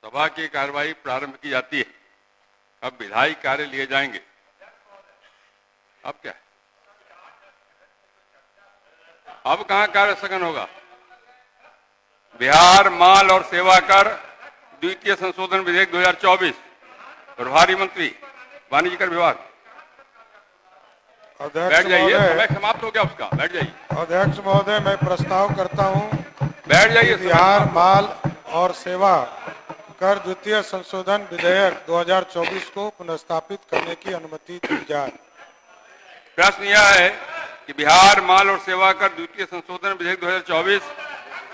सभा की कार्यवाही प्रारंभ की जाती है। अब विधायी कार्य लिए जाएंगे। अब क्या है? अब कहां कार्य स्थगन होगा? बिहार माल और सेवा कर द्वितीय संशोधन विधेयक 2024, प्रभारी मंत्री वाणिज्य कर विभाग। बैठ जाइए, समय समाप्त हो गया उसका, बैठ जाइए। अध्यक्ष महोदय, मैं प्रस्ताव करता हूं, बैठ जाइए। बिहार माल और सेवा कर द्वितीय संशोधन विधेयक 2024 को पुनर्स्थापित करने की अनुमति दी जाए। प्रश्न यह है कि बिहार माल और सेवा कर द्वितीय संशोधन विधेयक 2024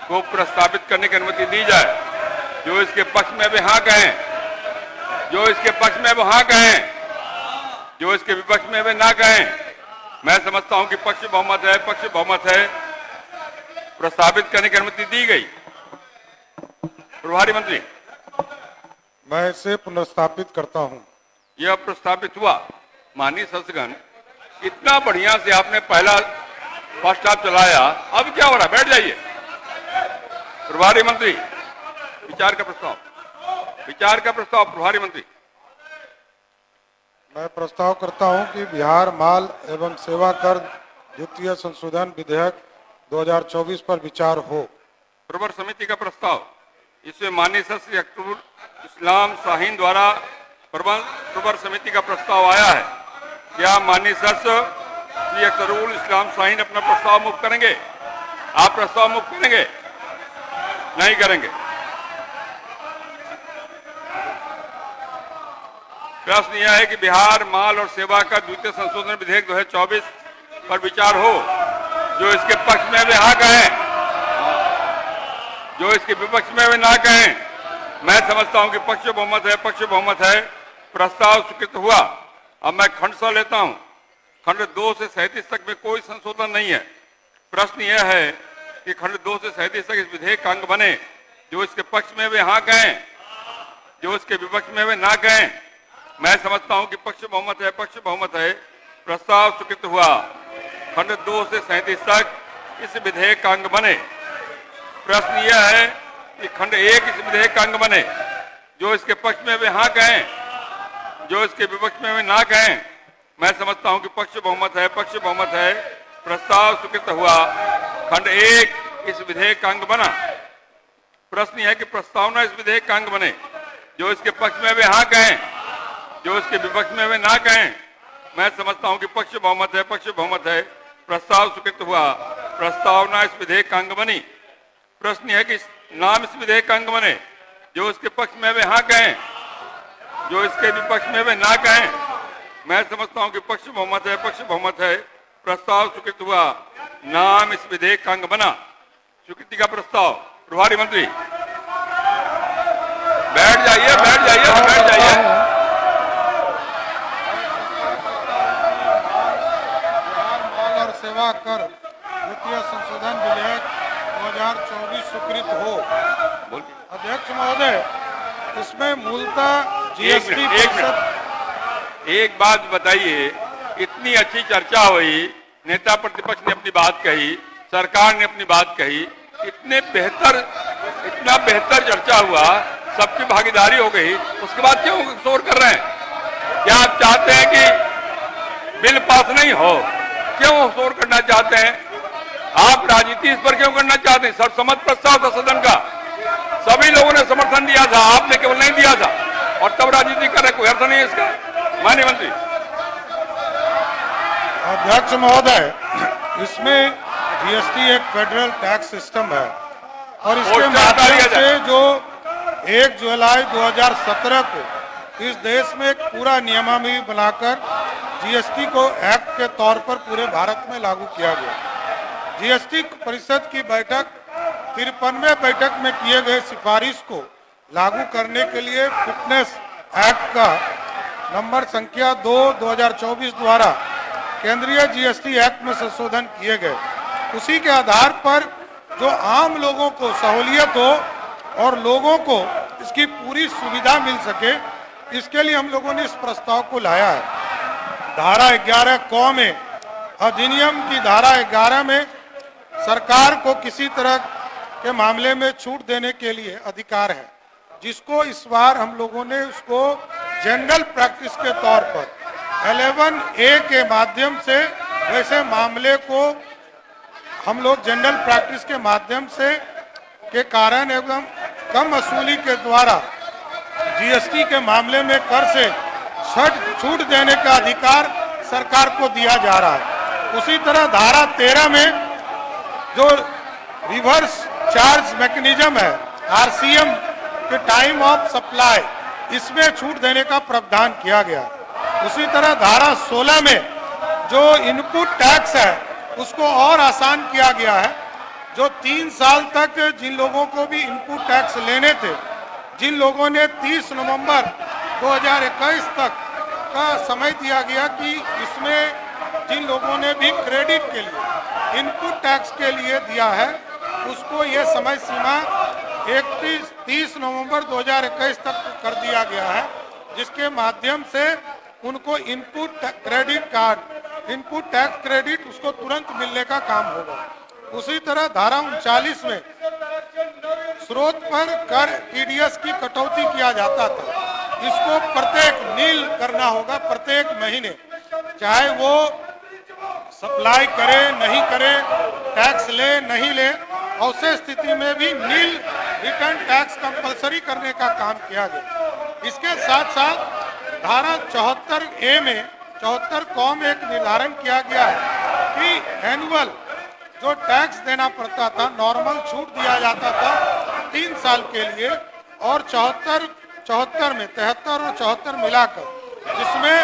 को प्रस्तावित करने की अनुमति दी जाए। जो इसके पक्ष में वे हाँ कहें, जो इसके पक्ष में वो हाँ कहें, जो इसके विपक्ष में वे ना कहें। मैं समझता हूं कि पक्ष बहुमत है, पक्ष बहुमत है, प्रस्तावित करने की अनुमति दी गई। प्रभारी मंत्री, मैं इसे पुनर्स्थापित करता हूं। यह प्रस्तावित हुआ। माननीय सदस्यगण, इतना बढ़िया से आपने पहला फर्स्ट हाफ चलाया, अब क्या हो रहा है? बैठ जाइए। प्रभारी मंत्री, विचार का प्रस्ताव, विचार का प्रस्ताव। प्रभारी मंत्री, मैं प्रस्ताव करता हूं कि बिहार माल एवं सेवा कर द्वितीय संशोधन विधेयक 2024 पर विचार हो। प्रवर समिति का प्रस्ताव। इसमें माननीय सदस्य अख्तरुल इस्लाम शाहीन द्वारा प्रवर समिति का प्रस्ताव आया है। क्या माननीय सदस्य श्री अख्तरुल इस्लाम शाहीन अपना प्रस्ताव मुक्त करेंगे? आप प्रस्ताव मुक्त करेंगे? नहीं करेंगे। प्रश्न यह है कि बिहार माल और सेवा का द्वितीय संशोधन विधेयक 2024 पर विचार हो। जो इसके पक्ष में वे हाँ कहें, जो इसके विपक्ष में वे ना कहें। मैं समझता हूं कि पक्ष बहुमत है, पक्ष बहुमत है, प्रस्ताव स्वीकृत हुआ। अब मैं खंड 100 लेता हूं। खंड 2 से 37 तक में कोई संशोधन नहीं है। प्रश्न यह है कि खंड 2 से 37 तक इस विधेयक का अंग बने। जो इसके पक्ष में वे हाँ कहें, जो इसके विपक्ष में वे ना कहें। मैं समझता हूं कि पक्ष बहुमत है, पक्ष बहुमत है, प्रस्ताव स्वीकृत हुआ। खंड 2 से 37 तक इस विधेयक का अंग बने। प्रश्न यह है कि खंड 1 इस विधेयक का अंग बने। जो इसके पक्ष में वे हाँ कहें, जो इसके विपक्ष में वे ना कहें। मैं समझता हूं कि पक्ष बहुमत है, पक्ष बहुमत है, प्रस्ताव स्वीकृत हुआ। खंड 1 इस विधेयक का अंग बना। प्रश्न यह है कि प्रस्तावना इस विधेयक का अंग बने। जो इसके पक्ष में वे हाँ कहें, जो इसके विपक्ष में वे ना कहें। मैं समझता हूं कि पक्ष बहुमत है, पक्ष बहुमत है, प्रस्ताव स्वीकृत हुआ। प्रस्तावना इस विधेयक का अंग बनी। प्रश्न यह है कि नाम इस विधेयक का अंग बने। जो इसके पक्ष में वे हाँ कहें, जो इसके विपक्ष में वे ना कहें। मैं समझता हूं कि पक्ष बहुमत है, पक्ष बहुमत है, प्रस्ताव स्वीकृत हुआ। नाम इस विधेयक का अंग बना। स्वीकृति का प्रस्ताव। प्रभारी मंत्री, बैठ जाइए, बैठ जाइए, बैठ जाइए। सेवा कर द्वितीय संशोधन विधेयक 2024 स्वीकृत हो। अध्यक्ष महोदय, इसमें मूलतः जीएसटी एक बात बताइए, इतनी अच्छी चर्चा हुई, नेता प्रतिपक्ष ने अपनी बात कही, सरकार ने अपनी बात कही, इतना बेहतर चर्चा हुआ, सबकी भागीदारी हो गई, उसके बाद क्यों शोर कर रहे हैं? क्या आप चाहते हैं कि बिल पास नहीं हो? क्यों शोर करना चाहते हैं? आप राजनीति इस पर क्यों करना चाहते हैं? सर्वसम्मत प्रस्ताव था सदन का, सभी लोगों ने समर्थन दिया था, आपने केवल नहीं दिया था, और तब राजनीति कर रहे। कोई अर्थ नहीं है इसका। माननीय मंत्री। अध्यक्ष महोदय, इसमें जीएसटी एक फेडरल टैक्स सिस्टम है और इसके माध्यम से जो 1 जुलाई 2017 को इस देश में एक पूरा नियमावली बनाकर जीएसटी को एक्ट के तौर पर पूरे भारत में लागू किया गया। जीएसटी परिषद की बैठक 53वें बैठक में किए गए सिफारिश को लागू करने के लिए फिटनेस एक्ट का नंबर संख्या 2/2024 द्वारा केंद्रीय जीएसटी एक्ट में संशोधन किए गए। उसी के आधार पर जो आम लोगों को सहूलियत हो और लोगों को इसकी पूरी सुविधा मिल सके, इसके लिए हम लोगों ने इस प्रस्ताव को लाया है। धारा 11 क में अधिनियम की धारा 11 में सरकार को किसी तरह के मामले में छूट देने के लिए अधिकार है। जिसको इस बार हम लोगों ने उसको जनरल प्रैक्टिस के तौर पर 11A के माध्यम से वैसे मामले को हम लोग जनरल प्रैक्टिस के माध्यम से के कारण एवं कम वसूली के द्वारा जीएसटी के मामले में कर से छूट देने का अधिकार सरकार को दिया जा रहा है। उसी तरह धारा 13 में जो रिवर्स चार्ज मैकेनिज्म है आरसीएम के टाइम ऑफ सप्लाई, इसमें छूट देने का प्रावधान किया गया। उसी तरह धारा 16 में जो इनपुट टैक्स है उसको और आसान किया गया है। जो 3 साल तक जिन लोगों को भी इनपुट टैक्स लेने थे, जिन लोगों ने 30 नवंबर 2021 तक का समय दिया गया कि इसमें जिन लोगों ने भी क्रेडिट के लिए इनपुट टैक्स के लिए दिया है, उसको ये समय सीमा 30 नवंबर 2021 तक कर दिया गया है, जिसके माध्यम से उनको input credit card, input tax credit उसको तुरंत मिलने का काम होगा। उसी तरह धारा 39 में स्रोत पर कर टीडीएस की कटौती किया जाता था, इसको प्रत्येक नील करना होगा प्रत्येक महीने, चाहे वो सप्लाई करे नहीं करे, टैक्स ले नहीं ले, ऐसे स्थिति में भी नील रिटर्न टैक्स कंपलसरी करने का काम किया गया। इसके साथ साथ धारा 74A में 74 कॉम एक निर्धारण किया गया है कि एनुअल जो टैक्स देना पड़ता था, नॉर्मल छूट दिया जाता था 3 साल के लिए, और 74 में 73 और 74 मिलाकर, जिसमें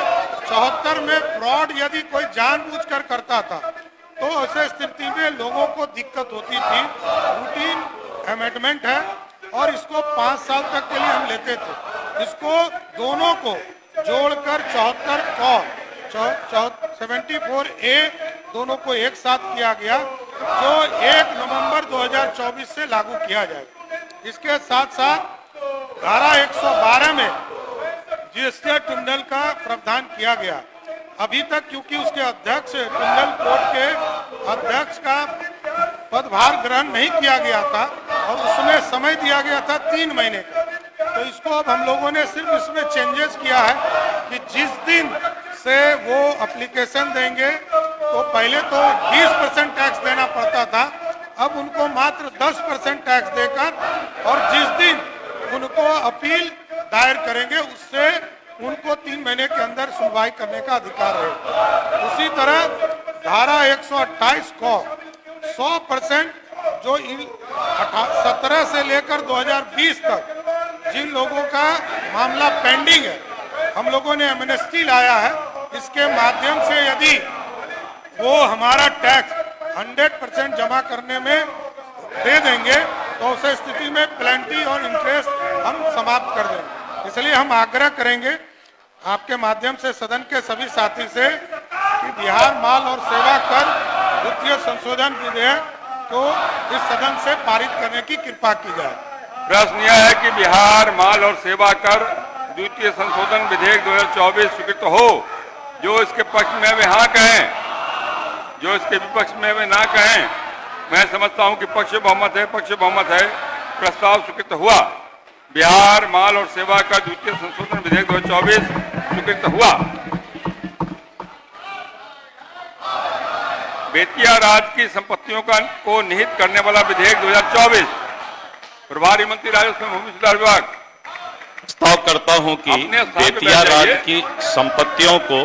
74 में फ्रॉड यदि कोई जानबूझकर करता था तो ऐसे स्थिति में लोगों को दिक्कत होती थी। रूटीन अमेंडमेंट है और इसको 5 साल तक के लिए हम लेते थे। इसको दोनों को जोड़कर 74 कॉम 74A दोनों को एक साथ किया गया, जो 1 नवंबर 2024 से लागू किया जाएगा। इसके साथ साथ धारा 112 में जीएसटी ट्रिब्यूनल का प्रावधान किया गया। अभी तक क्योंकि उसके अध्यक्ष ट्रिब्यूनल कोर्ट के अध्यक्ष का पदभार ग्रहण नहीं किया गया था और उसमें समय दिया गया था 3 महीने का, तो इसको अब हम लोगों ने सिर्फ इसमें चेंजेस किया है कि जिस दिन से वो एप्लीकेशन देंगे तो पहले तो 20% टैक्स देना पड़ता था, अब उनको मात्र 10% टैक्स देकर, और जिस दिन उनको अपील दायर करेंगे उससे उनको 3 महीने के अंदर सुनवाई करने का अधिकार है। उसी तरह धारा 128 को 100% जो 17 से लेकर 2020 तक जिन लोगों का मामला पेंडिंग है, हम लोगों ने एमनेस्टी लाया है। इसके माध्यम से यदि वो हमारा टैक्स 100% जमा करने में दे देंगे तो उस स्थिति में पेनल्टी और इंटरेस्ट हम समाप्त कर देंगे। इसलिए हम आग्रह करेंगे आपके माध्यम से सदन के सभी साथी से कि बिहार माल और सेवा कर द्वितीय संशोधन विधेयक को इस सदन से पारित करने की कृपा की जाए। प्रश्न यह है कि बिहार माल और सेवा कर द्वितीय संशोधन विधेयक 2024 स्वीकृत हो। जो इसके पक्ष में वे हाँ कहें, जो इसके विपक्ष में वे ना कहें। मैं समझता हूं कि पक्ष बहुमत है, पक्ष बहुमत है, प्रस्ताव स्वीकृत हुआ। बिहार माल और सेवा का द्वितीय संशोधन विधेयक 2024 स्वीकृत हुआ। बेतिया राज्य की संपत्तियों को निहित करने वाला विधेयक 2024। प्रभारी मंत्री राजस्व एवं भूमि सुधार विभाग। प्रस्ताव करता हूं कि बेतिया राज्य की संपत्तियों को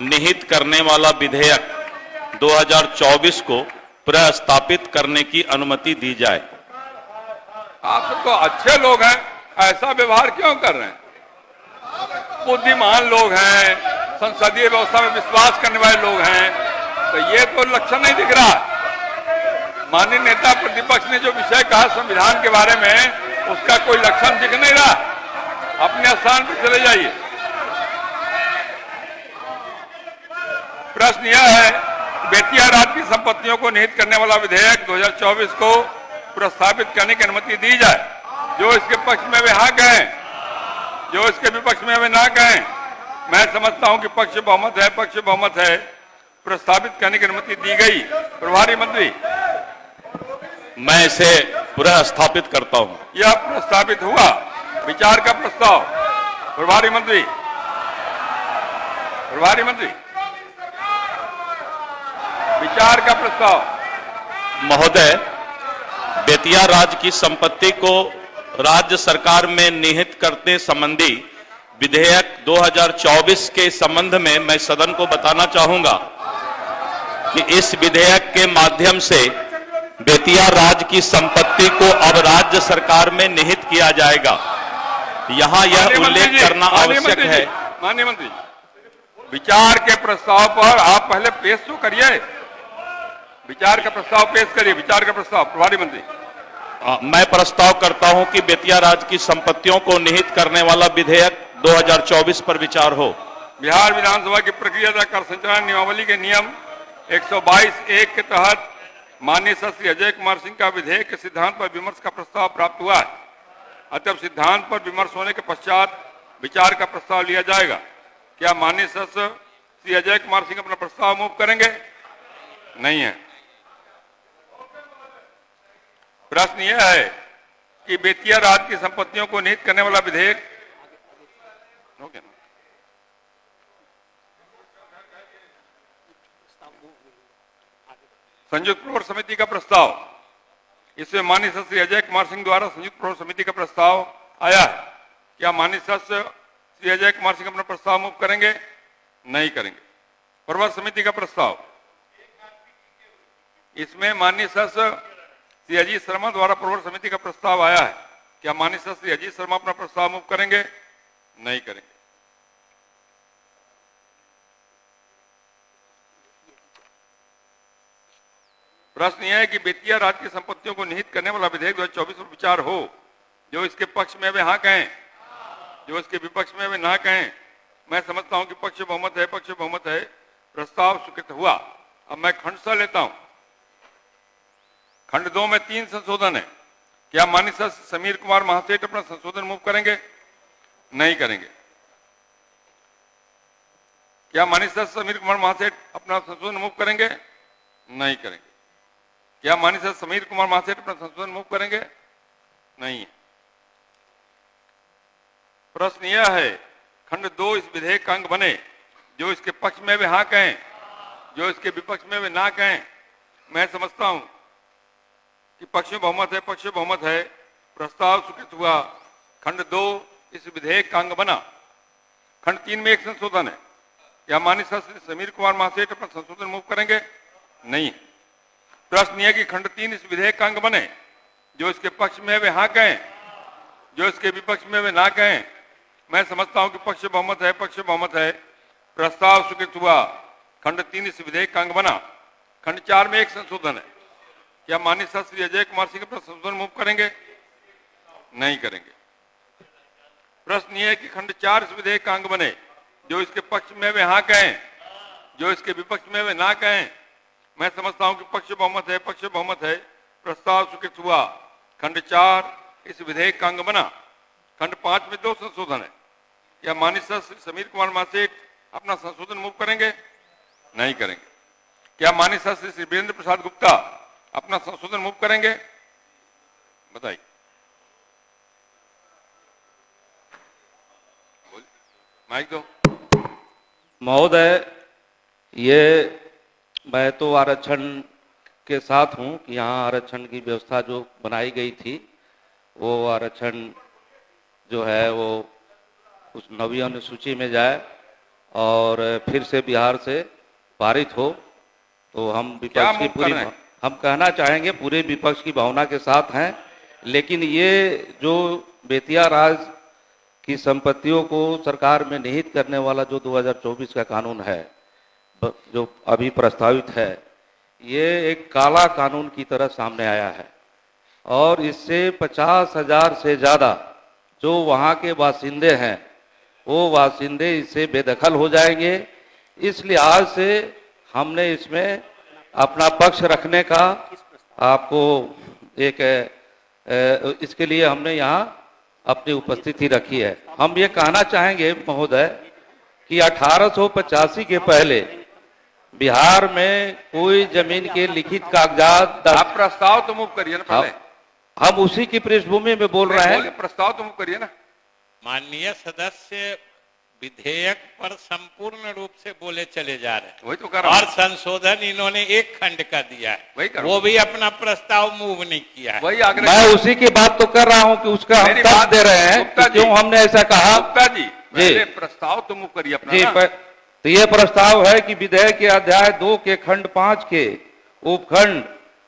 निहित करने वाला विधेयक 2024 को प्रस्तावित करने की अनुमति दी जाए। आप तो अच्छे लोग हैं, ऐसा व्यवहार क्यों कर रहे हैं? बुद्धिमान लोग हैं, संसदीय व्यवस्था में विश्वास करने वाले लोग हैं, तो ये तो लक्षण नहीं दिख रहा। माननीय नेता प्रतिपक्ष ने जो विषय कहा संविधान के बारे में, उसका कोई लक्षण दिख नहीं रहा। अपने स्थान पर चले जाइए। प्रश्न यह है, बेतिया राज्य की संपत्तियों को निहित करने वाला विधेयक 2024 को प्रस्तावित करने की अनुमति दी जाए। जो इसके पक्ष में वे हाँ कहें, जो इसके विपक्ष में वे ना कहें। मैं समझता हूं कि पक्ष बहुमत है, पक्ष बहुमत है, प्रस्तावित करने की अनुमति दी गई। प्रभारी मंत्री। मैं इसे पुनः स्थापित करता हूं। यह प्रस्तावित हुआ। विचार का प्रस्ताव प्रभारी मंत्री विचार का प्रस्ताव। महोदय, बेतिया राज्य की संपत्ति को राज्य सरकार में निहित करने संबंधी विधेयक 2024 के संबंध में मैं सदन को बताना चाहूंगा कि इस विधेयक के माध्यम से बेतिया राज्य की संपत्ति को अब राज्य सरकार में निहित किया जाएगा। यहां यह उल्लेख करना आवश्यक है। माननीय मंत्री, विचार के प्रस्ताव पर आप पहले पेश तो करिए, विचार का प्रस्ताव पेश करिए। विचार का प्रस्ताव प्रभारी मंत्री। मैं प्रस्ताव करता हूं कि बेतिया राज्य की संपत्तियों को निहित करने वाला विधेयक 2024 पर विचार हो। बिहार विधानसभा की प्रक्रिया कर संचालन नियमावली के नियम 122(1) के तहत माननीय श्री अजय कुमार सिंह का विधेयक के सिद्धांत पर विमर्श का प्रस्ताव प्राप्त हुआ है। अतः सिद्धांत पर विमर्श होने के पश्चात विचार का प्रस्ताव लिया जाएगा। क्या माननीय श्री अजय कुमार सिंह अपना प्रस्ताव मूव करेंगे? नहीं है। प्रश्न यह है कि बेतिया राज्य की संपत्तियों को निहित करने वाला विधेयक संयुक्त प्रवर समिति का प्रस्ताव, इसमें माननीय श्री अजय कुमार सिंह द्वारा संयुक्त प्रवर समिति का प्रस्ताव आया है। क्या माननीय श्री अजय कुमार सिंह अपना प्रस्ताव मूव करेंगे? नहीं करेंगे। प्रवर समिति का प्रस्ताव, इसमें माननीय श्री अजीत शर्मा द्वारा प्रवर समिति का प्रस्ताव आया है। क्या माननीय श्री अजीत शर्मा अपना प्रस्ताव मूव करेंगे? नहीं करेंगे। प्रश्न यह है कि बेतिया राज्य की संपत्तियों को निहित करने वाला विधेयक 2024 पर विचार हो। जो इसके पक्ष में वे हाँ कहें, जो इसके विपक्ष में वे ना कहें। मैं समझता हूं कि पक्ष बहुमत है, प्रस्ताव स्वीकृत हुआ। अब मैं खंड सा लेता हूं। खंड 2 में 3 संशोधन है। क्या माननीय समीर कुमार महासेठ अपना संशोधन मूव करेंगे? नहीं करेंगे। क्या माननीय समीर कुमार महासेठ अपना संशोधन मूव करेंगे? नहीं करेंगे। क्या माननीय समीर कुमार महासेठ अपना संशोधन मूव करेंगे? नहीं है। प्रश्न यह है, खंड 2 इस विधेयक का अंग बने। जो इसके पक्ष में वे हाँ कहें, जो इसके विपक्ष में वे ना कहें। मैं समझता हूं कि पक्ष में बहुमत है, प्रस्ताव स्वीकृत हुआ। खंड 2 इस विधेयक का अंग बना। खंड 3 में एक संशोधन है। क्या माननीय समीर कुमार महासेठ अपना संशोधन मूव करेंगे? नहीं। प्रश्न यह कि खंड 3 इस विधेयक का अंग बने। जो इसके पक्ष में वे हाँ कहें, जो इसके विपक्ष में वे ना कहें। मैं समझता हूं कि पक्ष बहुमत है, प्रस्ताव स्वीकृत हुआ। खंड 3 इस विधेयक का अंग बना। खंड 4 में एक संशोधन है। क्या माननीय श्री अजय कुमार सिंह अपना संशोधन मूव करेंगे? नहीं करेंगे। प्रश्न यह है कि खंड 4 इस विधेयक का अंग बने। जो इसके पक्ष में वे हाँ कहें, जो इसके विपक्ष में वे ना कहें। मैं समझता हूं कि पक्ष बहुमत है, प्रस्ताव स्वीकृत हुआ। खंड 4 इस विधेयक का अंग बना। खंड 5 में 2 संशोधन है। क्या माननीय समीर कुमार महासेठ अपना संशोधन मूव करेंगे? नहीं करेंगे। क्या माननीय श्री वीरेंद्र प्रसाद गुप्ता अपना संशोधन मूव करेंगे? बताइए। माइक दो। महोदय, ये मैं तो आरक्षण के साथ हूं कि यहाँ आरक्षण की व्यवस्था जो बनाई गई थी, वो आरक्षण जो है वो उस 9वीं अनुसूची में जाए और फिर से बिहार से पारित हो। तो हम विपक्ष की पूरी, हम कहना चाहेंगे पूरे विपक्ष की भावना के साथ हैं। लेकिन ये जो बेतिया राज्य की संपत्तियों को सरकार में निहित करने वाला जो 2024 का कानून है, जो अभी प्रस्तावित है, ये एक काला कानून की तरह सामने आया है। और इससे 50,000 से ज़्यादा जो वहाँ के बासिंदे हैं, वो बासिंदे इससे बेदखल हो जाएंगे। इस लिहाज से हमने इसमें अपना पक्ष रखने का आपको एक इसके लिए हमने यहाँ अपनी उपस्थिति रखी है। हम ये कहना चाहेंगे महोदय कि 1885 के पहले बिहार में कोई जमीन के लिखित कागजात, आप प्रस्ताव तो मूव करिए ना पहले। हम उसी की पृष्ठभूमि में बोल रहे हैं। प्रस्ताव तो मूव करिए ना। माननीय सदस्य विधेयक पर संपूर्ण रूप से बोले चले जा रहे हैं, वही तो कर रहा हूं। और संशोधन इन्होंने एक खंड का दिया वही है, कर रहा वो हूं। भी अपना प्रस्ताव मूव नहीं किया है। वही आग्रह मैं उसी की बात तो कर रहा हूं कि उसका हम मेरी तर्क बात दे रहे हैं गुप्ता कि जी। क्यों हमने ऐसा कहा। गुप्ता जी पहले प्रस्ताव तो मुख करिए अपना जी ना। तो ये प्रस्ताव है कि विधेयक के अध्याय 2 के खंड 5 के उपखंड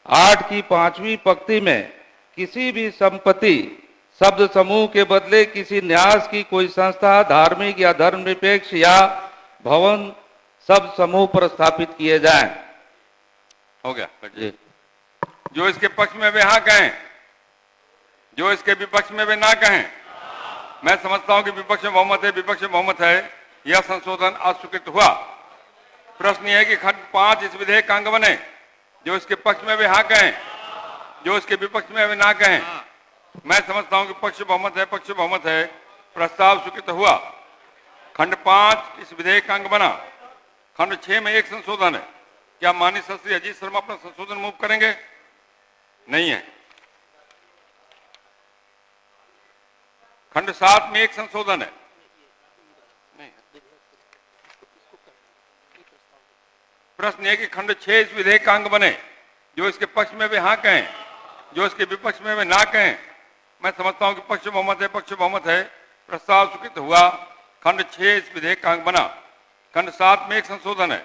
8 की 5वीं पंक्ति में किसी भी संपत्ति शब्द समूह के बदले किसी न्यास की कोई संस्था धार्मिक या धर्मनिरपेक्ष या भवन शब्द समूह पर स्थापित किए जाएं। हो गया जी। जो इसके पक्ष में वे हाँ कहें, जो इसके विपक्ष में वे ना कहें। मैं समझता हूं कि विपक्ष में बहुमत है, विपक्ष में बहुमत है, यह संशोधन अस्वीकृत हुआ। प्रश्न यह है कि खंड 5 इस विधेयक का अंग बने। जो इसके पक्ष में वे हाँ कहें, जो इसके विपक्ष में वे ना कहें। मैं समझता हूं कि पक्ष बहुमत है, पक्ष बहुमत है, प्रस्ताव स्वीकृत हुआ। खंड 5 इस विधेयक का अंग बना। खंड 6 में एक संशोधन है। क्या माननीय श्री अजीत शर्मा अपना संशोधन मूव करेंगे? नहीं है। खंड 7 में एक संशोधन है। नहीं है। प्रश्न है कि खंड 6 इस विधेयक का अंग बने। जो इसके पक्ष में वे हाँ कहें, जो इसके विपक्ष में वे ना कहें। मैं समझता हूं कि पक्ष बहुमत है, पक्ष बहुमत है, प्रस्ताव स्वीकृत हुआ। खंड 6 इस विधेयक का अंग बना। खंड 7 में एक संशोधन है।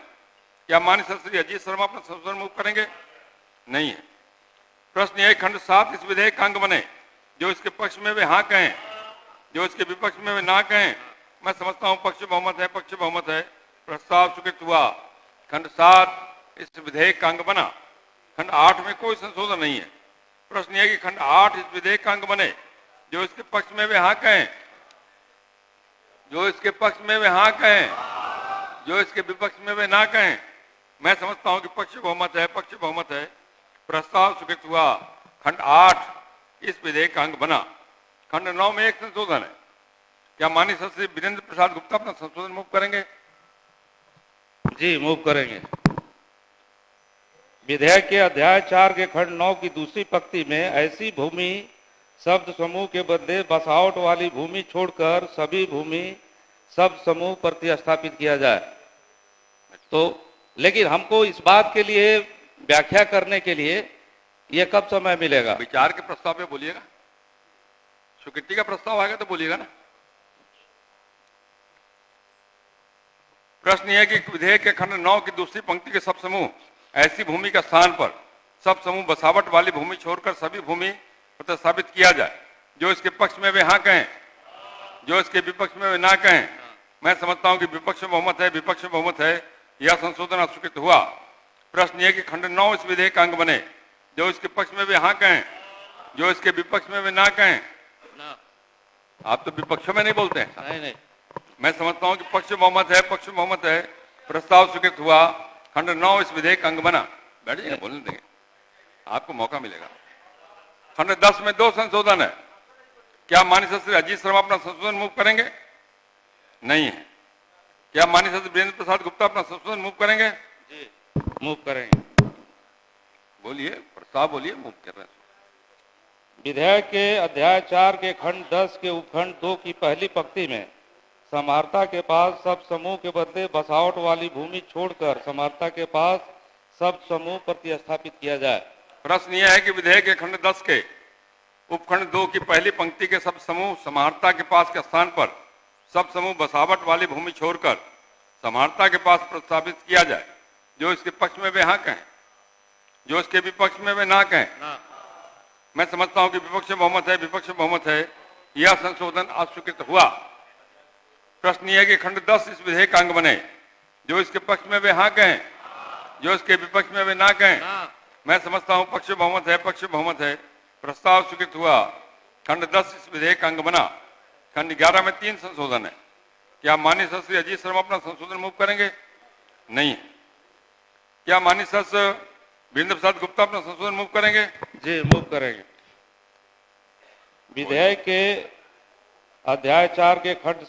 क्या माननीय श्री अजीत शर्मा अपना संशोधन मूव करेंगे? नहीं है। प्रश्न यह खंड 7 इस विधेयक का अंग बने। जो इसके पक्ष में वे हाँ कहें, जो इसके विपक्ष में वे ना कहें। मैं समझता हूं पक्ष बहुमत है, पक्ष बहुमत है, प्रस्ताव स्वीकृत हुआ। खंड 7 इस विधेयक का अंग बना। खंड 8 में कोई संशोधन नहीं है। प्रश्न यह कि खंड 8 इस विधेयक का अंग बने। जो इसके पक्ष में वे हाँ कहें, जो इसके पक्ष में वे हाँ कहें, जो इसके विपक्ष में वे ना कहें। मैं समझता हूं कि पक्ष बहुमत है, पक्ष बहुमत है, प्रस्ताव स्वीकृत हुआ। खंड 8 इस विधेयक का अंग बना। खंड 9 में एक संशोधन है। क्या माननीय श्री वीरेंद्र प्रसाद गुप्ता अपना संशोधन मूव करेंगे? जी मूव करेंगे। विधेयक के अध्याय 4 के खंड 9 की दूसरी पंक्ति में ऐसी भूमि शब्द समूह के बदले बसावट वाली भूमि छोड़कर सभी भूमि शब्द समूह प्रतिस्थापित किया जाए। तो लेकिन हमको इस बात के लिए व्याख्या करने के लिए ये कब समय मिलेगा? विचार के प्रस्ताव पे बोलिएगा। स्वीकृति का प्रस्ताव आएगा तो बोलिएगा ना। प्रश्न यह कि विधेयक के खंड 9 की दूसरी पंक्ति के सब समूह ऐसी भूमि का स्थान पर सब समूह बसावट वाली भूमि छोड़कर सभी भूमि प्रतिस्थापित किया जाए। जो इसके पक्ष में वे हाँ कहें, जो इसके विपक्ष में वे ना कहें। मैं समझता हूं कि विपक्ष में बहुमत है, विपक्ष में बहुमत है, यह संशोधन अस्वीकृत हुआ। प्रश्न यह कि खंड 9 इस विधेयक का अंग बने। जो इसके पक्ष में वे हाँ कहें, जो इसके विपक्ष में वे ना कहें। आप तो विपक्षों में नहीं बोलते हैं। नहीं। मैं समझता हूं कि पक्ष बहुमत है, पक्ष बहुमत है, प्रस्ताव स्वीकृत हुआ। खंड 9 इस विधेयक का अंग बना। बैठ जाइए, बोलने देंगे, आपको मौका मिलेगा। खंड 10 में 2 संशोधन है। क्या माननीय श्री अजीत शर्मा अपना संशोधन मूव करेंगे? नहीं है। क्या माननीय श्री वीरेंद्र प्रसाद गुप्ता अपना संशोधन मूव करेंगे? जी मूव करेंगे। बोलिए, प्रस्ताव बोलिए, मूव कर रहे हैं। विधेयक के अध्याय 4 के खंड 10 के उपखंड 2 की पहली पंक्ति में समाहर्ता के पास सब समूह के बदले बसावट वाली भूमि छोड़कर समाहर्ता के पास सब समूह प्रतिस्थापित किया जाए। प्रश्न यह है कि विधेयक के खंड 10 के उपखंड 2 की पहली पंक्ति के सब समूह समाहर्ता के पास के स्थान पर सब समूह बसावट वाली भूमि छोड़कर समाहर्ता के पास प्रस्तावित किया जाए। जो इसके पक्ष में वे हाँ कहें, जो इसके विपक्ष में वे ना कहें। मैं समझता हूं कि विपक्ष में बहुमत है, विपक्ष में बहुमत है, यह संशोधन अस्वीकृत हुआ। प्रश्न यह है कि खंड 10 इस विधेयक का अंग बने। जो इसके पक्ष में वे हाँ कहें, जो इसके विपक्ष में वे ना कहें। मैं समझता हूं पक्ष बहुमत है, पक्ष बहुमत है, प्रस्ताव स्वीकृत हुआ। खंड 10 इस विधेयक का अंग बना। खंड 11 में 3 संशोधन है। क्या माननीय श्री अजीत शर्मा अपना संशोधन मूव करेंगे? नहीं है। क्या माननीय वीरेंद्र प्रसाद गुप्ता अपना संशोधन मूव करेंगे? जी मूव करेंगे। विधेयक के अध्याय 4 के खंड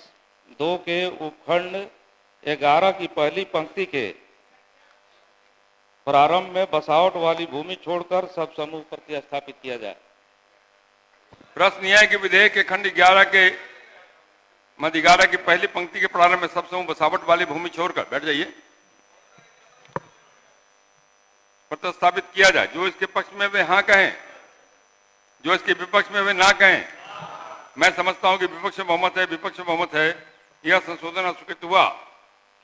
2 के उपखंड 11 की पहली पंक्ति के प्रारंभ में बसावट वाली भूमि छोड़कर सब समूह प्रतिस्थापित किया जाए। प्रश्न यह है कि विधेयक के खंड 11 के मध्य 11 की पहली पंक्ति के प्रारंभ में सब समूह बसावट वाली भूमि छोड़कर बैठ जाइए, प्रतिस्थापित किया जाए। जो इसके पक्ष में वे हाँ कहें, जो इसके विपक्ष में वे ना कहें। मैं समझता हूं कि विपक्ष में बहुमत है, विपक्ष में बहुमत है। यह संशोधन अस्वीकृत हुआ।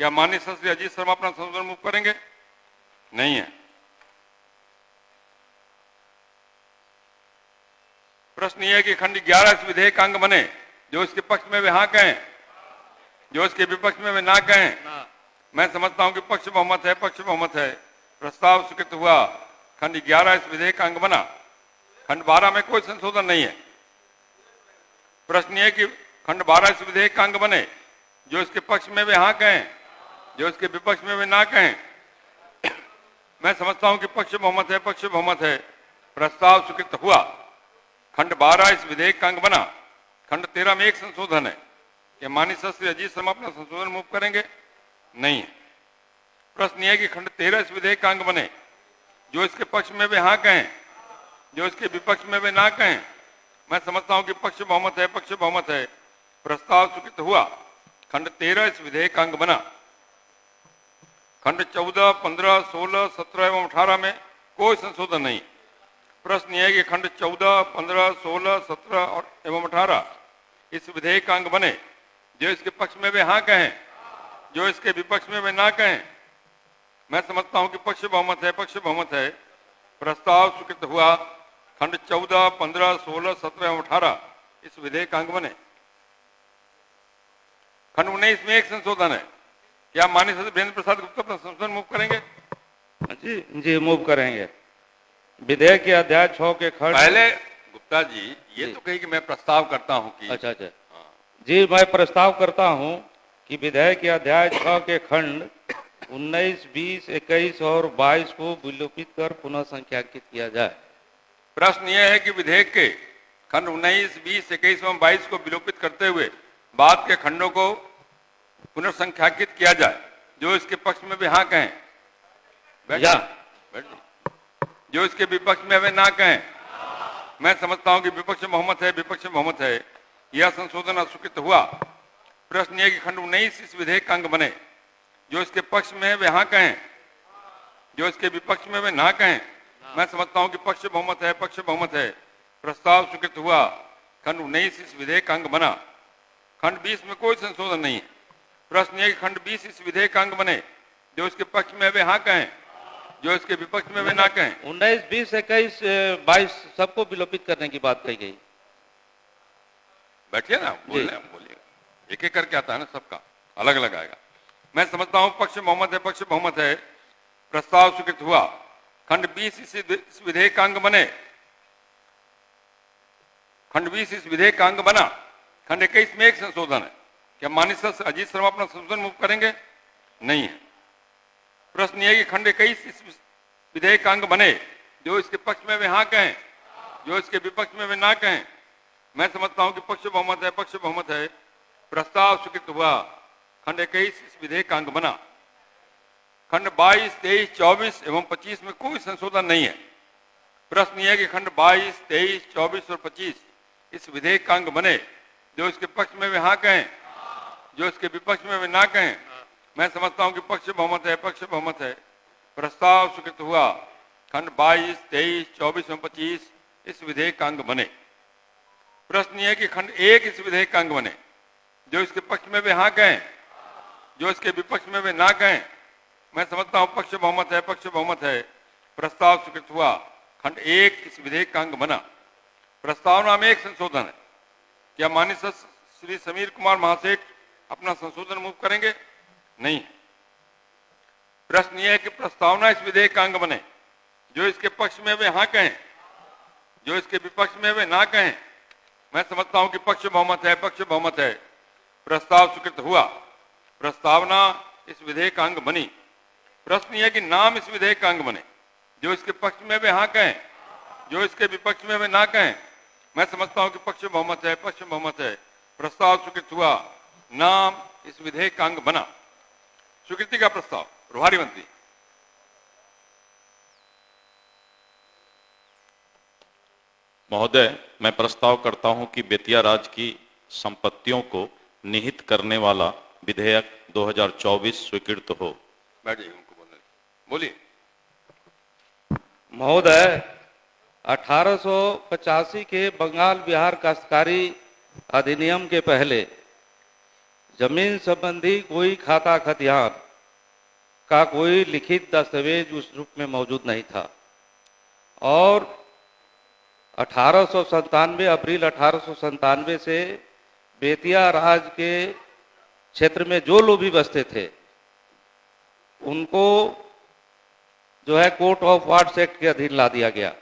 क्या माननीय सदस्य श्री अजीत शर्मा अपना संशोधन मूव करेंगे? नहीं है। प्रश्न यह है कि खंड 11 इस विधेयक का अंग बने। जो इसके पक्ष में वे हाँ कहें, जो इसके विपक्ष में वे ना कहें। मैं समझता हूं कि पक्ष बहुमत है, पक्ष बहुमत है। प्रस्ताव स्वीकृत हुआ। खंड 11 इस विधेयक का अंग बना। खंड 12 में कोई संशोधन नहीं है। प्रश्न यह कि खंड 12 इस विधेयक का अंग बने। जो इसके पक्ष में वे हाँ कहें, जो इसके विपक्ष में वे ना कहें। मैं समझता हूं कि पक्ष बहुमत है, पक्ष बहुमत है। प्रस्ताव स्वीकृत हुआ। खंड 12 इस विधेयक का अंग बना। खंड 13 में एक संशोधन है। क्या माननीय सदस्य श्री अजीत शर्मा अपना संशोधन मूव करेंगे? नहीं है। प्रश्न यह है कि खंड 13 इस विधेयक का अंग बने। जो इसके पक्ष में वे हाँ कहें, जो इसके विपक्ष में वे ना कहें। मैं समझता हूं कि पक्ष बहुमत है, पक्ष बहुमत है। प्रस्ताव स्वीकृत हुआ। खंड 13 इस विधेयक का अंग बना। खंड 14, 15, 16, 17 एवं 18 में कोई संशोधन नहीं। प्रश्न यह है कि खंड 14, 15, 16, 17 एवं 18 इस विधेयक का अंग बने। जो इसके पक्ष में वे हाँ कहें, जो इसके विपक्ष में वे ना कहें। मैं समझता हूं कि पक्ष बहुमत है, पक्ष बहुमत है। प्रस्ताव स्वीकृत हुआ। खंड 14, 15, 16, 17 एवं 18 इस विधेयक का अंग बने। खंड 19 में एक संशोधन है। क्या माननीय सदस्य वीरेंद्र प्रसाद गुप्ता अपना संशोधन मूव करेंगे? जी मूव करेंगे। विधेयक के अध्याय 6 के खंड। पहले गुप्ता जी ये तो कही कि मैं प्रस्ताव करता हूं कि अच्छा जी, मैं प्रस्ताव करता हूं कि विधेयक के अध्याय 6 के खंड 19, 20, 21 और 22 को विलोपित कर पुनः संख्याकित किया जाए। प्रश्न यह है कि विधेयक के खंड 19, 20, 21 एवं 22 को विलोपित करते हुए बाद के खंडों को पुनर्संख्याकित किया जाए। जो इसके पक्ष में वे हाँ कहें, बैठ जाइए। जो इसके विपक्ष में वे ना कहें। मैं समझता हूं कि विपक्ष में बहुमत है, विपक्ष में बहुमत है। यह संशोधन अस्वीकृत हुआ। प्रश्न यह कि खंड 19 इस विधेयक का अंग बने। जो इसके पक्ष में वे हाँ कहें, जो इसके विपक्ष में वे ना कहें। मैं समझता हूं कि पक्ष बहुमत है, पक्ष बहुमत है। प्रस्ताव स्वीकृत हुआ। खंड 19 इस विधेयक का अंग बना। खंड 20 में कोई संशोधन नहीं है। प्रश्न यह कि खंड 20 इस विधेयक का अंग बने। जो इसके पक्ष में वे हाँ कहें, जो इसके विपक्ष में वे ना कहें। 19, 20, 21, 22 सबको विलोपित करने की बात कही गई। बैठिए ना, बोलिए। एक एक करके आता है ना, सबका अलग अलग आएगा। मैं समझता हूं पक्ष बहुमत है, पक्ष बहुमत है। प्रस्ताव स्वीकृत हुआ। खंड 20 इस विधेयक का अंग बने। खंड 20 इस विधेयक का अंग बना। खंड 21 में एक संशोधन है। क्या माननीय सदस्य अजीत शर्मा अपना संशोधन मूव करेंगे? नहीं है। प्रश्न यह कि खंड 21 इस विधेयक का अंग बने। जो इसके पक्ष में वे हाँ कहें, जो इसके विपक्ष में वे ना कहें। मैं समझता हूं कि पक्ष बहुमत है, पक्ष बहुमत है। प्रस्ताव स्वीकृत हुआ। खंड 21 इस विधेयक का अंग बना। खंड 22, 23, 24 एवं 25 में कोई संशोधन नहीं है। प्रश्न यह कि खंड 22, 23, 24 और 25 इस विधेयक का अंग बने। जो इसके पक्ष में वे हाँ कहें, जो इसके विपक्ष में वे ना कहें। मैं समझता हूं कि पक्ष बहुमत है, पक्ष बहुमत है। प्रस्ताव स्वीकृत हुआ। खंड 22, 23, 24 एवं 25 इस विधेयक का अंग बने। प्रश्न यह कि खंड 1 इस विधेयक का अंग बने। जो इसके पक्ष में वे हाँ कहें, जो इसके विपक्ष में वे ना कहें। मैं समझता हूं पक्ष बहुमत है, पक्ष बहुमत है। प्रस्ताव स्वीकृत हुआ। खंड 1 इस विधेयक का अंग बना। प्रस्तावना में एक संशोधन है। क्या माननीय सदस्य श्री समीर कुमार महासेठ अपना संशोधन मूव करेंगे? नहीं। प्रश्न यह है कि प्रस्तावना इस विधेयक का अंग बने। जो इसके पक्ष में वे हाँ कहें, जो इसके विपक्ष में वे ना कहें। मैं समझता हूं कि पक्ष बहुमत है, पक्ष बहुमत है। प्रस्ताव स्वीकृत हुआ। प्रस्तावना इस विधेयक का अंग बनी। प्रश्न यह कि नाम इस विधेयक का अंग बने। जो इसके पक्ष में वे हाँ कहें, जो इसके विपक्ष में वे ना कहें। मैं समझता हूं कि पक्ष बहुमत है, पक्ष बहुमत है। प्रस्ताव स्वीकृत हुआ। नाम इस विधेयक का अंग बना। स्वीकृति का प्रस्ताव प्रभारी मंत्री। महोदय, मैं प्रस्ताव करता हूं कि बेतिया राज्य की संपत्तियों को निहित करने वाला विधेयक 2024 स्वीकृत हो। बैठिए, उनको बोलिए। महोदय, 1885 के बंगाल बिहार काश्तकारी अधिनियम के पहले जमीन संबंधी कोई खाता खतियान का कोई लिखित दस्तावेज उस रूप में मौजूद नहीं था और अप्रैल 1897 से बेतिया राज के क्षेत्र में जो लोग भी बसते थे उनको जो है कोर्ट ऑफ वार्ड्स एक्ट के अधीन ला दिया गया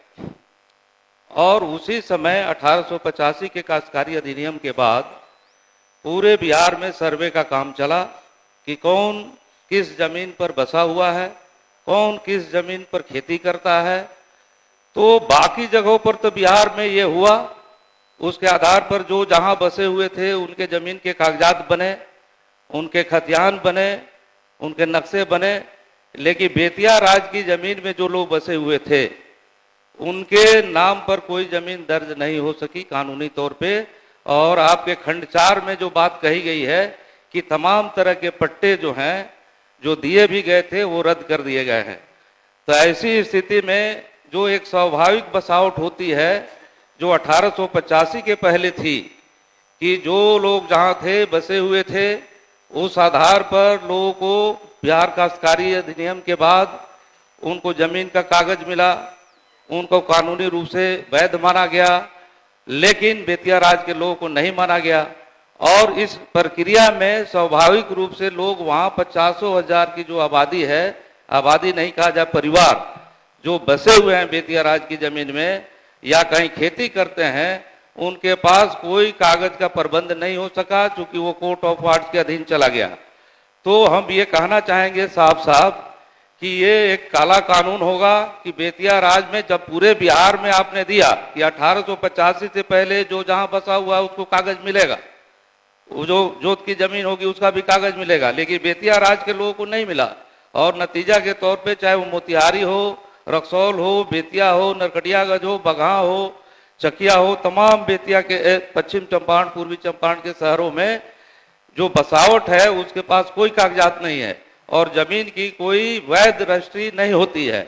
और उसी समय 1885 के काश्तकारी अधिनियम के बाद पूरे बिहार में सर्वे का काम चला कि कौन किस जमीन पर बसा हुआ है, कौन किस जमीन पर खेती करता है। तो बाकी जगहों पर तो बिहार में ये हुआ, उसके आधार पर जो जहां बसे हुए थे उनके जमीन के कागजात बने, उनके खतियान बने, उनके नक्शे बने, लेकिन बेतिया राज की जमीन में जो लोग बसे हुए थे उनके नाम पर कोई जमीन दर्ज नहीं हो सकी कानूनी तौर पे। और आपके खंड 4 में जो बात कही गई है कि तमाम तरह के पट्टे जो हैं जो दिए भी गए थे वो रद्द कर दिए गए हैं। तो ऐसी स्थिति में जो एक स्वाभाविक बसावट होती है जो 1885 के पहले थी कि जो लोग जहाँ थे बसे हुए थे उस आधार पर लोगों को बिहार काश्तकारी अधिनियम के बाद उनको जमीन का कागज मिला, उनको कानूनी रूप से वैध माना गया, लेकिन बेतिया राज के लोगों को नहीं माना गया। और इस प्रक्रिया में स्वाभाविक रूप से लोग वहाँ 50,000 की जो आबादी है, आबादी नहीं कहा जाए, परिवार जो बसे हुए हैं बेतिया राज की जमीन में या कहीं खेती करते हैं, उनके पास कोई कागज का प्रबंध नहीं हो सका क्योंकि वो कोर्ट ऑफ वार्ड्स के अधीन चला गया। तो हम ये कहना चाहेंगे साफ साफ कि ये एक काला कानून होगा कि बेतिया राज में जब पूरे बिहार में आपने दिया कि 1885 से पहले जो जहां बसा हुआ है उसको कागज मिलेगा, वो जो जोत की जमीन होगी उसका भी कागज मिलेगा, लेकिन बेतिया राज के लोगों को नहीं मिला। और नतीजा के तौर पे चाहे वो मोतिहारी हो, रक्सौल हो, बेतिया हो, नरकटियागंज हो, बगहा हो, चकिया हो, तमाम बेतिया के पश्चिम चंपारण, पूर्वी चंपारण के शहरों में जो बसावट है उसके पास कोई कागजात नहीं है और जमीन की कोई वैध रजिस्ट्री नहीं होती है।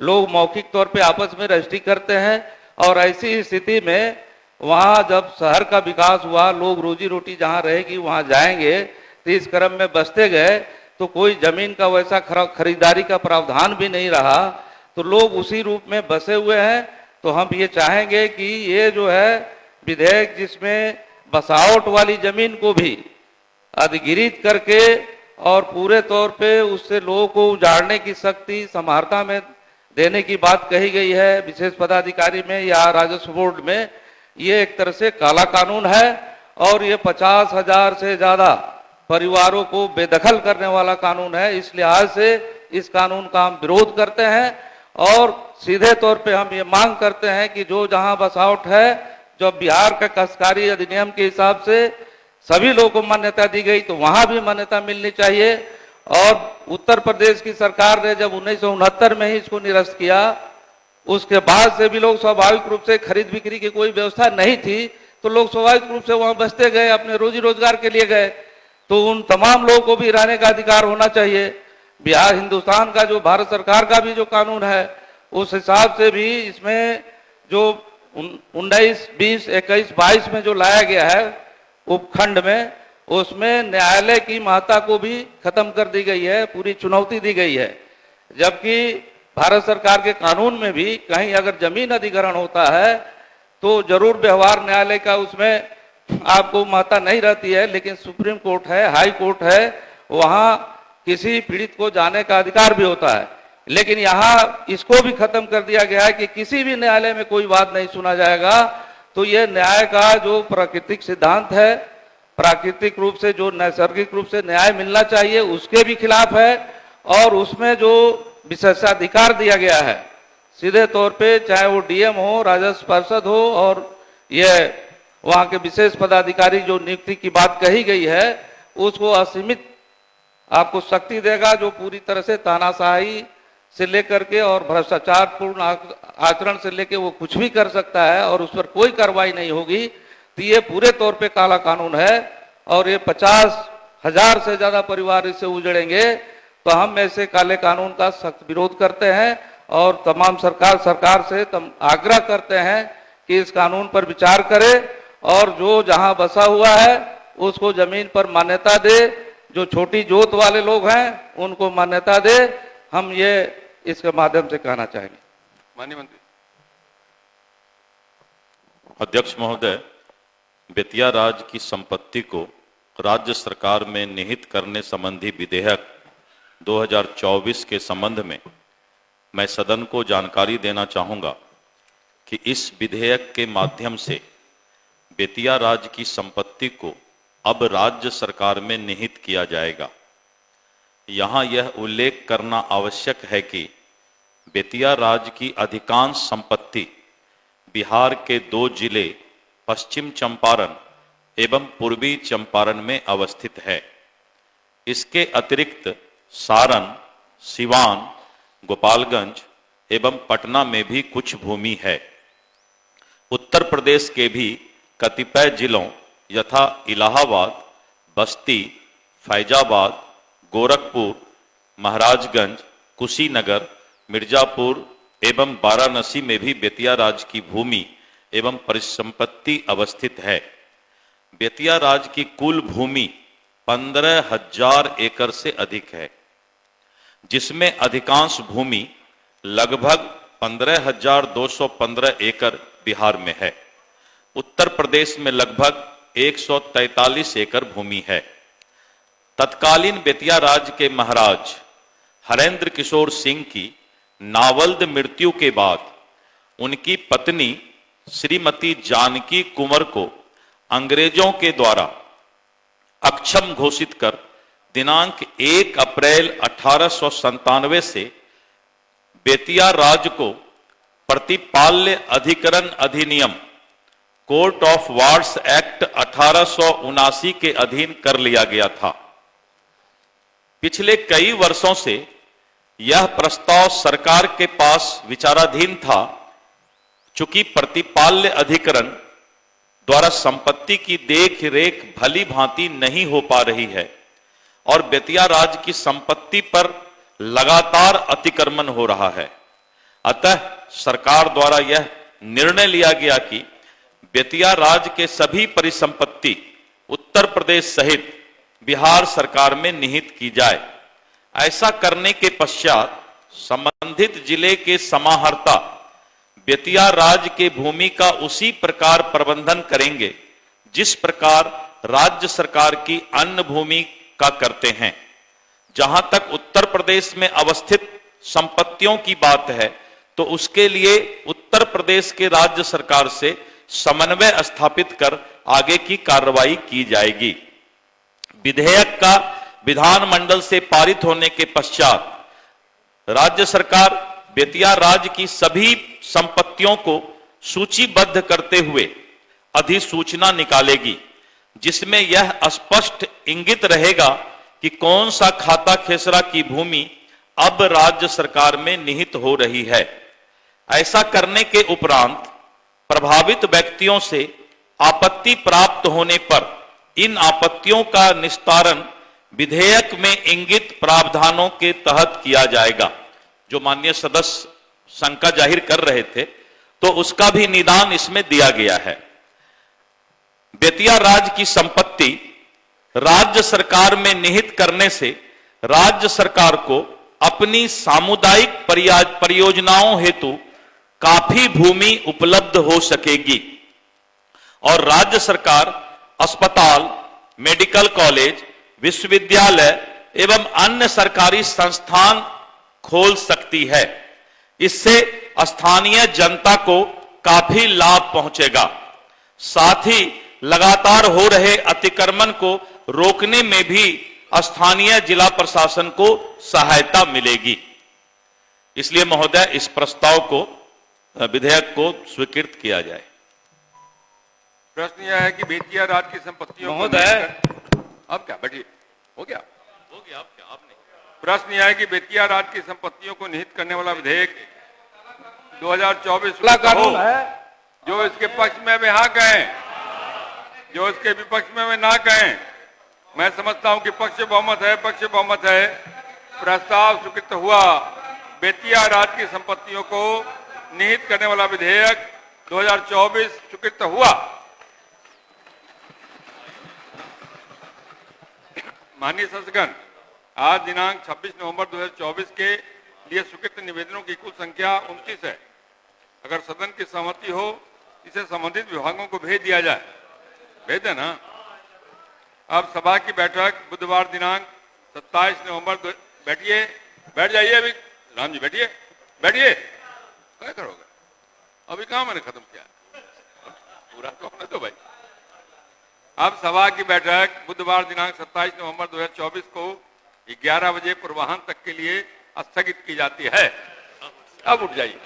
लोग मौखिक तौर पे आपस में रजिस्ट्री करते हैं और ऐसी स्थिति में वहाँ जब शहर का विकास हुआ, लोग रोजी रोटी जहाँ रहेगी वहाँ जाएंगे, तो इस क्रम में बसते गए तो कोई जमीन का वैसा खरीदारी का प्रावधान भी नहीं रहा, तो लोग उसी रूप में बसे हुए हैं। तो हम ये चाहेंगे कि ये जो है विधेयक जिसमें बसावट वाली जमीन को भी अधिग्रहित करके और पूरे तौर पे उससे लोगों को उजाड़ने की शक्ति समाहर्ता में देने की बात कही गई है, विशेष पदाधिकारी में या राजस्व बोर्ड में, ये एक तरह से काला कानून है और ये 50,000 से ज्यादा परिवारों को बेदखल करने वाला कानून है। इस लिहाज से इस कानून का हम विरोध करते हैं और सीधे तौर पे हम ये मांग करते हैं कि जो जहां बसावट है, जो बिहार का काश्तकारी अधिनियम के हिसाब से सभी लोगों को मान्यता दी गई तो वहां भी मान्यता मिलनी चाहिए। और उत्तर प्रदेश की सरकार ने जब 1969 में ही इसको निरस्त किया, उसके बाद से भी लोग स्वाभाविक रूप से खरीद बिक्री की कोई व्यवस्था नहीं थी, तो लोग स्वाभाविक रूप से वहां बसते गए, अपने रोजी रोजगार के लिए गए। तो उन तमाम लोगों को भी रहने का अधिकार होना चाहिए। बिहार, हिंदुस्तान का जो भारत सरकार का भी जो कानून है उस हिसाब से भी इसमें जो 19, 20, 21, 22 में जो लाया गया है उपखंड में, उसमें न्यायालय की महत्ता को भी खत्म कर दी गई है, पूरी चुनौती दी गई है। जबकि भारत सरकार के कानून में भी कहीं अगर जमीन अधिग्रहण होता है तो जरूर व्यवहार न्यायालय का उसमें आपको महत्ता नहीं रहती है, लेकिन सुप्रीम कोर्ट है, हाई कोर्ट है, वहां किसी पीड़ित को जाने का अधिकार भी होता है। लेकिन यहाँ इसको भी खत्म कर दिया गया है कि किसी भी न्यायालय में कोई वाद नहीं सुना जाएगा। तो ये न्याय का जो प्राकृतिक सिद्धांत है, प्राकृतिक रूप से जो नैसर्गिक रूप से न्याय मिलना चाहिए उसके भी खिलाफ है। और उसमें जो विशेषाधिकार दिया गया है सीधे तौर पे, चाहे वो डीएम हो, राजस्व पार्षद हो, और ये वहाँ के विशेष पदाधिकारी जो नियुक्ति की बात कही गई है उसको असीमित आपको शक्ति देगा, जो पूरी तरह से तानाशाही से लेकर के और भ्रष्टाचारपूर्ण आचरण से लेकर वो कुछ भी कर सकता है और उस पर कोई कार्रवाई नहीं होगी। तो ये पूरे तौर पे काला कानून है और ये 50,000 से ज्यादा परिवार इससे उजड़ेंगे, तो हम ऐसे काले कानून का सख्त विरोध करते हैं और तमाम सरकार से आग्रह करते हैं कि इस कानून पर विचार करे और जो जहां बसा हुआ है उसको जमीन पर मान्यता दे, जो छोटी जोत वाले लोग हैं उनको मान्यता दे। हम ये इसके माध्यम से कहना चाहेंगे। माननीय मंत्री। अध्यक्ष महोदय, बेतिया राज की संपत्ति को राज्य सरकार में निहित करने संबंधी विधेयक 2024 के संबंध में मैं सदन को जानकारी देना चाहूंगा कि इस विधेयक के माध्यम से बेतिया राज की संपत्ति को अब राज्य सरकार में निहित किया जाएगा। यहां यह उल्लेख करना आवश्यक है कि बेतिया राज की अधिकांश संपत्ति बिहार के 2 जिले पश्चिम चंपारण एवं पूर्वी चंपारण में अवस्थित है। इसके अतिरिक्त सारण, सिवान, गोपालगंज एवं पटना में भी कुछ भूमि है। उत्तर प्रदेश के भी कतिपय जिलों यथा इलाहाबाद, बस्ती, फैजाबाद, गोरखपुर, महाराजगंज, कुशीनगर, मिर्जापुर एवं वाराणसी में भी बेतिया राज की भूमि एवं परिसंपत्ति अवस्थित है। बेतिया राज की कुल भूमि 15,000 एकड़ से अधिक है, जिसमें अधिकांश भूमि लगभग 15,215 एकड़ बिहार में है। उत्तर प्रदेश में लगभग 143 एकड़ भूमि है। तत्कालीन बेतिया राज के महाराज हरेंद्र किशोर सिंह की नावल्द मृत्यु के बाद उनकी पत्नी श्रीमती जानकी कुंवर को अंग्रेजों के द्वारा अक्षम घोषित कर दिनांक 1 अप्रैल 1897 से बेतिया राज को प्रतिपाल्य अधिकरण अधिनियम कोर्ट ऑफ वार्ड्स एक्ट 1879 के अधीन कर लिया गया था। पिछले कई वर्षों से यह प्रस्ताव सरकार के पास विचाराधीन था। चूंकि प्रतिपाल्य अधिकरण द्वारा संपत्ति की देख रेख भली भांति नहीं हो पा रही है और बेतिया राज की संपत्ति पर लगातार अतिक्रमण हो रहा है, अतः सरकार द्वारा यह निर्णय लिया गया कि बेतिया राज के सभी परिसंपत्ति उत्तर प्रदेश सहित बिहार सरकार में निहित की जाए। ऐसा करने के पश्चात संबंधित जिले के समाहर्ता बेतिया राज के भूमि का उसी प्रकार प्रबंधन करेंगे जिस प्रकार राज्य सरकार की अन्य भूमि का करते हैं। जहां तक उत्तर प्रदेश में अवस्थित संपत्तियों की बात है तो उसके लिए उत्तर प्रदेश के राज्य सरकार से समन्वय स्थापित कर आगे की कार्रवाई की जाएगी। विधेयक का विधानमंडल से पारित होने के पश्चात राज्य सरकार बेतिया राज की सभी संपत्तियों को सूचीबद्ध करते हुए अधिसूचना निकालेगी, जिसमें यह स्पष्ट इंगित रहेगा कि कौन सा खाता खेसरा की भूमि अब राज्य सरकार में निहित हो रही है। ऐसा करने के उपरांत प्रभावित व्यक्तियों से आपत्ति प्राप्त होने पर इन आपत्तियों का निस्तारण विधेयक में इंगित प्रावधानों के तहत किया जाएगा। जो माननीय सदस्य शंका जाहिर कर रहे थे तो उसका भी निदान इसमें दिया गया है। बेतिया राज की संपत्ति राज्य सरकार में निहित करने से राज्य सरकार को अपनी सामुदायिक परियोजनाओं हेतु काफी भूमि उपलब्ध हो सकेगी और राज्य सरकार अस्पताल, मेडिकल कॉलेज, विश्वविद्यालय एवं अन्य सरकारी संस्थान खोल सकती है। इससे स्थानीय जनता को काफी लाभ पहुंचेगा। साथ ही लगातार हो रहे अतिक्रमण को रोकने में भी स्थानीय जिला प्रशासन को सहायता मिलेगी। इसलिए महोदय इस प्रस्ताव को, विधेयक को स्वीकृत किया जाए। प्रश्न यह है कि बेतिया राज की संपत्तियों महोदय, अब क्या बैठिए, हो गया अब क्या आपने। प्रश्न यह है कि बेतिया राज की संपत्तियों को निहित करने वाला विधेयक 2024 कानून है। जो इसके पक्ष में वे हाँ कहें, जो इसके विपक्ष में वे ना कहें। मैं समझता हूं कि पक्ष बहुमत है। प्रस्ताव स्वीकृत हुआ। बेतिया राज्य की संपत्तियों को निहित करने वाला विधेयक 2024 स्वीकृत हुआ। माननीय सदस्यगण, आज दिनांक 26 नवंबर 2024 के लिए स्वीकृत निवेदनों की कुल संख्या 29 है। अगर सदन की सहमति हो, इसे संबंधित विभागों को भेज दिया जाए। भेज देना। अब सभा की बैठक बुधवार दिनांक 27 नवंबर बैठिए, बैठ जाइए। अभी राम जी बैठिए, क्या करोगे? अभी कहाँ मैंने खत्म किया, पूरा तो होने दो भाई। अब सभा की बैठक बुधवार दिनांक 27 नवंबर 2024 को 11 बजे पूर्वाह्न तक के लिए स्थगित की जाती है। अब उठ जाइए।